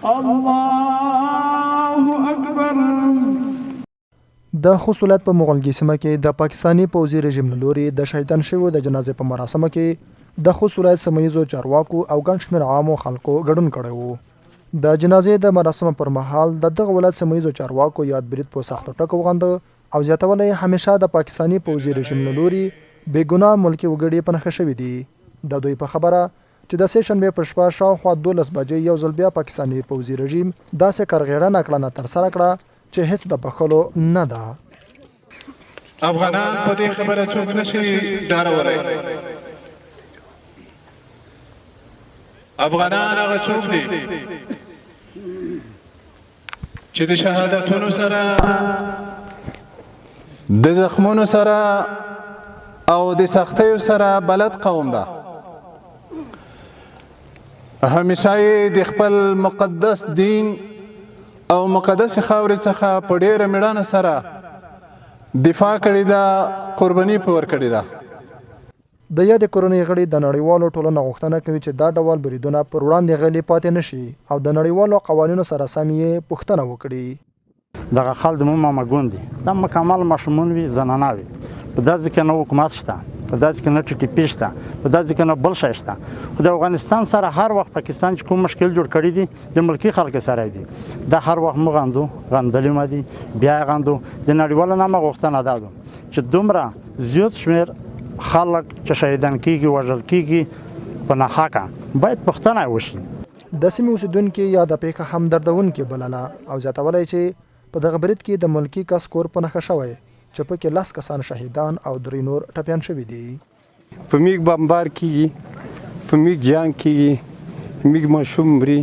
الله اکبر. د خوست ولایت په مغلګي سیمه کې د پاکستاني پوځي رژیم له لوري د شهیدان شویو د جنازې په مراسمو کې د خوست ولایت سیمه ییزو چارواکو او ګڼ شمېر عامو خلکو ګډون کړی و. د جنازې د مراسمو پر مهال د دغه ولایت سیمه ییزو چارواکو یاد برید په سختو ټکو وغنده او زیاتوله یې همیشه د پاکستاني پوځي رژیم له لوري بېګناه ملکي وګړي په نښه شوي دي. د دوی په خبره چې د سې شنبې په شپه شاوخوا 12 بجې یو ځل بیا پاکستاني پوځي رژیم داسې کرغېړنه کړنه ترسره کړه چې هیڅ د بخښلو نه ده. افغانان په دې خبره څوک نشي ډارولی. افغانان هغه څوک دي چې د شهادتونو سره د زخمونو سره او د سختیو سره بلد قوم ده. همیشه یې د خپل مقدس دین او مقدس خاورې څخه په ډېره مېړانه سره دفاع کړې ده، قرباني په ورکړې ده. د یادې کورنۍ غړي د نړیوالو ټولنو غوښتنه کوي چې دا ډول بریدونه پر وړاندې غلي پاتې نشي او د نړیوالو قوانینو سره سم یې پوښتنه وکړي. دغه خلک زموږ مامګون دي، دا مکمل ماشومان وي، زنانه وي. په داسې کې نه حکومت شته، په داسې کې نه ټي ټي پي شته، په داسې کې نه بل شی شته. خو د افغانستان سره هر وخت پاکستان چې کوم مشکل جوړ کړی دي د ملکي خلکو سره دي. دا هر وخت موږ غندلي ما دي، بیا یې غندو. د نړیوالو نه مو غوښتنه دا ده چې دومره زیات شمېر خلک چې شهیدان کېږي، وژل کېږي په ناحقه، باید پوښتنه وشي. د سیمې اوسېدونکي یا د پیښه همدردونکې بلله او زیاتولی چې په دغه برید کې د ملکي کس کور په نښه شوی چې پکې 10 کسان شهیدان او 3 نور ټپیان شوي دي. په میګ بمبار کېږي، په میګ جنګ کېږي، میګ ماشوم مري،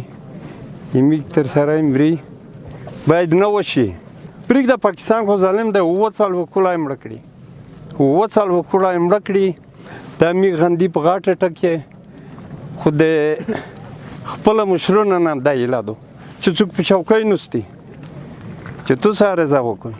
میګ تر سره مري، باید نه وشي. پرېږده پاکستان خو ظالم دی، 7 سال وکوله یې مړه کړي، 7 سال وکوله یې مړه کړي. دا میګ غندي په غاټه ټکې خو د خپله مشرونو نه دا ایله دو چې څوک په چوکۍ نوستي چې تو سره رضا وکړي.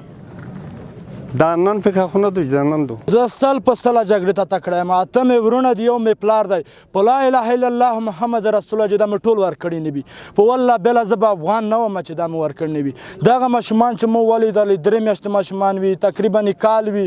دا نن پکې خو نه دوی ځانن دو. زه سل په سله جګړې ته تکړه یم، اته مې ورونه دي، یو مې پلار دی. په لا اله الا الله محمد رسول الله چې دا مې ټول ورکړي نه وي، په والله بله زه به افغان نه وم چې دا مې ورکړي نه وي. دغه ماشومان چې مو ولیدلې 3 میاشتې ماشومان وي، تقریبا کال وي،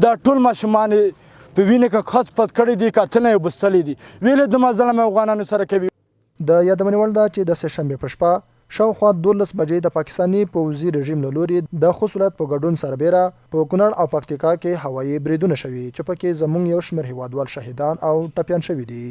دا ټول ماشومان په وینې کې خط پت کړي دي، کتنه یې وبستلي دي. ویلې دومره ظلم افغانانو سره کوي. د یادونې وړ ده چې د سې شنبې په شپه شاوخوا 12 بجې د پاکستاني پوځي رژیم له لوري د خوست ولایت په ګډون سربیره په کونړ او پکتیکا کې هوایي بریدونه شوي چې پکې زموږ یو شمېر هیوادوال شهیدان او ټپیان شوي دي.